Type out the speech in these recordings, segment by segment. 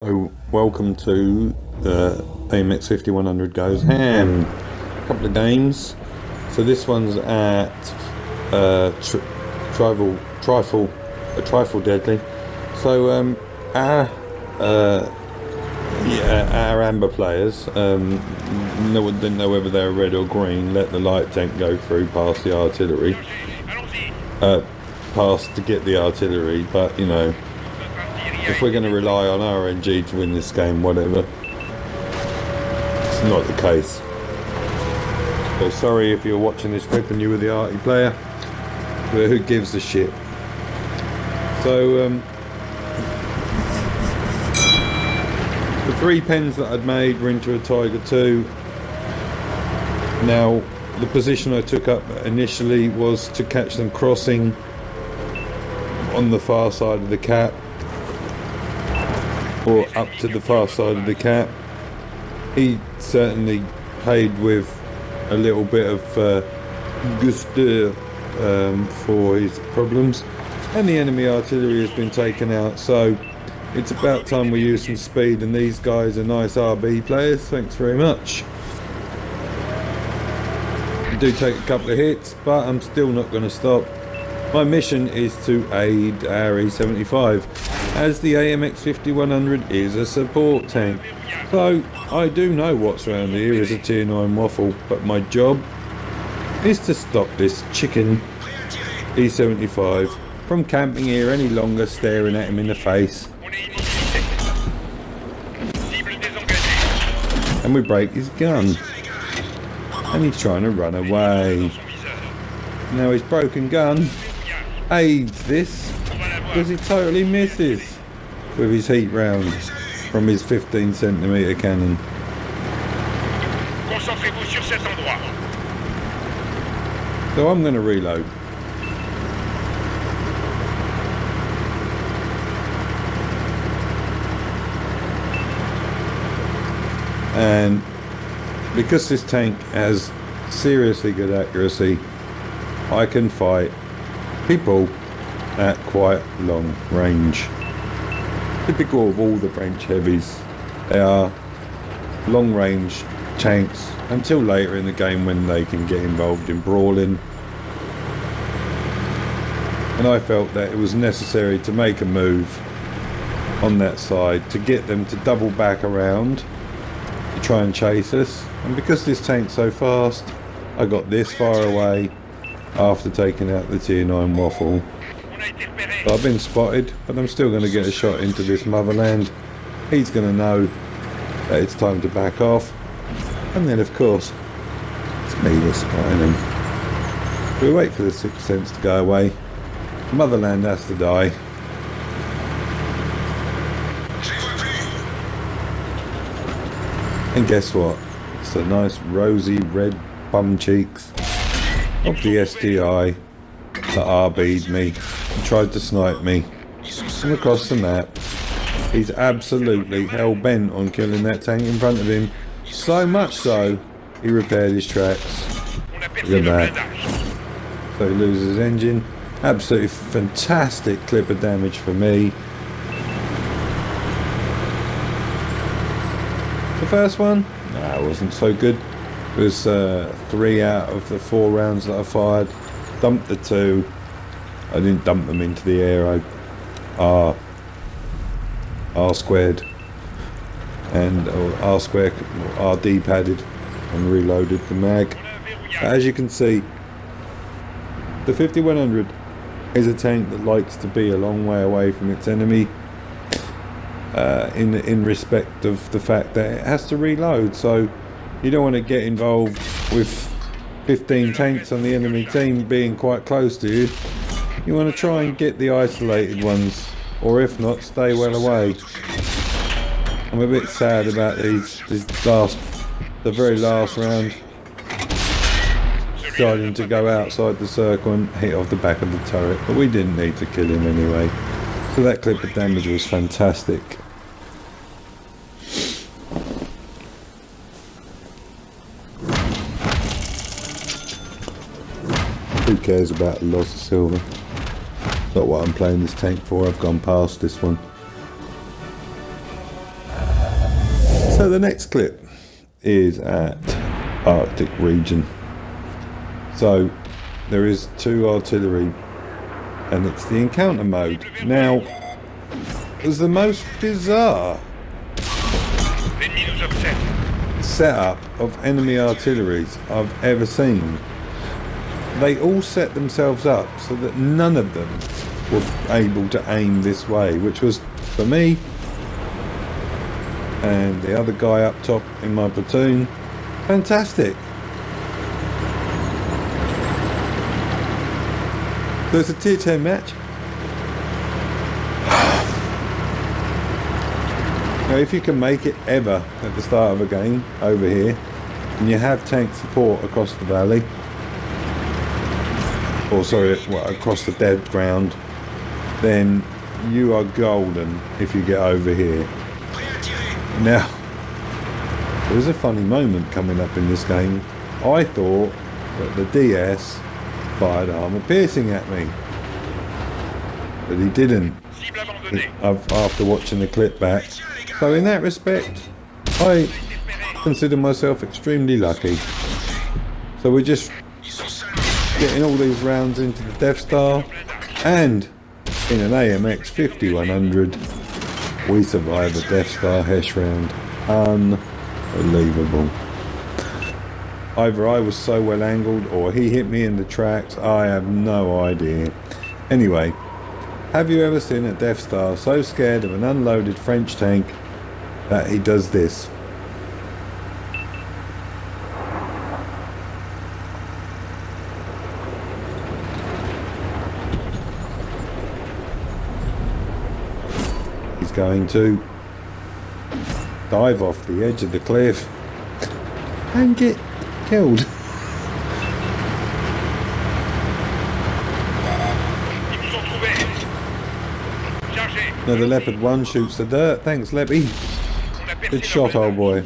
So welcome to AMX 5100 Goes Ham. A couple of games. So this one's at Trifle Deadly. So our amber players didn't know whether they were red or green. Let the light tank go through past the artillery, past to get the artillery. But you know, if we're going to rely on RNG to win this game, whatever, it's not the case. So sorry if you're watching this clip and you were the arty player, but who gives a shit? So the 3 pens that I'd made were into a Tiger 2. Now the position I took up initially was to catch them crossing on the far side of the cap, or up to the far side of the cap. He certainly paid with a little bit of gusto for his problems, and the enemy artillery has been taken out, so it's about time we use some speed, and these guys are nice RB players. Thanks very much. I do take a couple of hits, but I'm still not going to stop. My mission is to aid our E75, as the AMX 5100 is a support tank. So I do know what's around here is a tier 9 waffle, but my job is to stop this chicken E75 from camping here any longer, staring at him in the face. And we break his gun, and he's trying to run away. Now his broken gun aids this because he totally misses with his heat round from his 15cm cannon. So I'm going to reload. And because this tank has seriously good accuracy, I can fight people at quite long range. Typical of all the French heavies, they are long range tanks until later in the game when they can get involved in brawling. And I felt that it was necessary to make a move on that side to get them to double back around to try and chase us. And because this tank's so fast, I got this far away after taking out the tier 9 waffle. So I've been spotted, but I'm still going to get a shot into this motherland. He's going to know that it's time to back off, and then of course it's me that's spotting him. We wait for the 6th sense to go away. Motherland has to die. And guess what? It's the nice rosy red bum cheeks of the STI that RB'd me and tried to snipe me from across the map. He's absolutely hell-bent on killing that tank in front of him, so much so he repaired his tracks. Look at that. So he loses his engine. Absolutely fantastic clip of damage for me. The first one, it wasn't so good. It was 3 out of the 4 rounds that I fired. Dumped the 2. I didn't dump them into the air. I R squared and R square RD padded and reloaded the mag. As you can see, the 5100 is a tank that likes to be a long way away from its enemy, in respect of the fact that it has to reload. So you don't want to get involved with 15 tanks on the enemy team being quite close to you. You want to try and get the isolated ones, or if not, stay well away. I'm a bit sad about the very last round, deciding to go outside the circle and hit off the back of the turret, but we didn't need to kill him anyway. So that clip of damage was fantastic. Who cares about a loss of silver? Not what I'm playing this tank for. I've gone past this one. So the next clip is at Arctic region. So there is 2 artillery and it's the encounter mode. Now, it was the most bizarre setup of enemy artilleries I've ever seen. They all set themselves up so that none of them were able to aim this way, which was, for me and the other guy up top in my platoon, fantastic. So it's a tier 10 match. Now if you can make it ever at the start of a game over here and you have tank support across the valley, or sorry, across the dead ground, then you are golden if you get over here. Now, there's a funny moment coming up in this game. I thought that the DS fired armor piercing at me, but he didn't. After watching the clip back, so in that respect, I consider myself extremely lucky. So we're just getting all these rounds into the Death Star, and in an AMX 5100 we survive a Death Star Hesh round. Unbelievable. Either I was so well angled or he hit me in the tracks, I have no idea. Anyway, have you ever seen a Death Star so scared of an unloaded French tank that he does this? He's going to dive off the edge of the cliff and get killed. Now the Leopard 1 shoots the dirt. Thanks, Leppy. Good shot, old boy.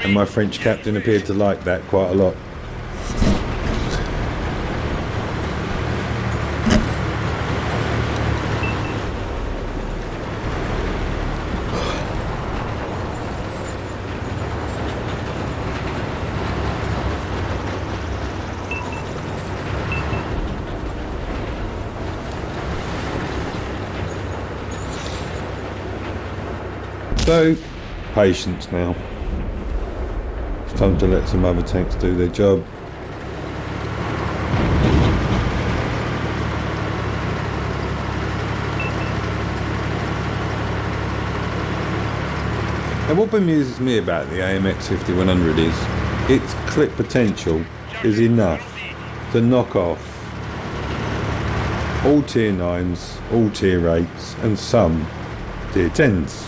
And my French captain appeared to like that quite a lot. So, patience now. It's time to let some other tanks do their job. And what bemuses me about the AMX 5100 is its clip potential is enough to knock off all tier 9s, all tier 8s and some tier 10s.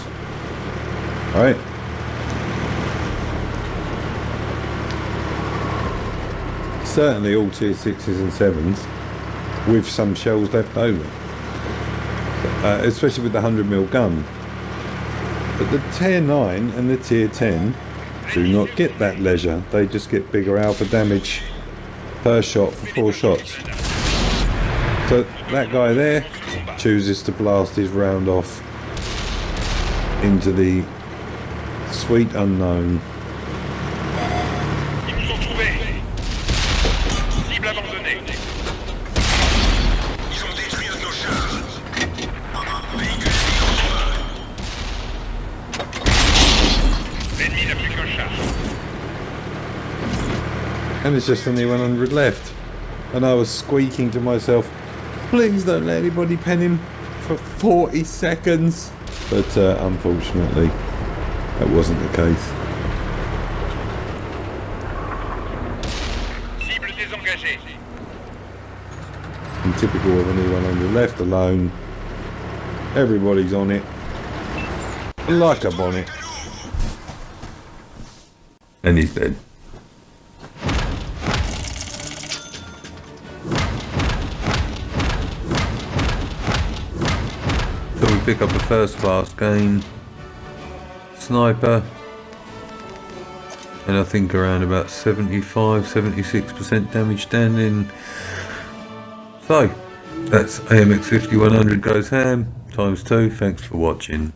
Alright. Certainly all tier 6s and 7s with some shells left over. Especially with the 100mm gun. But the tier 9 and the tier 10 do not get that leisure. They just get bigger alpha damage per shot for 4 shots. So that guy there chooses to blast his round off into the sweet unknown. And it's just only 100 left. And I was squeaking to myself, please don't let anybody pen him for 40 seconds. But unfortunately, that wasn't the case. And typical of an E100, left alone. Everybody's on it. Like a bonnet. And he's dead. So we pick up a first class game. Sniper, and I think around about 75-76% damage standing. So That's AMX 5100 goes ham times 2. Thanks for watching.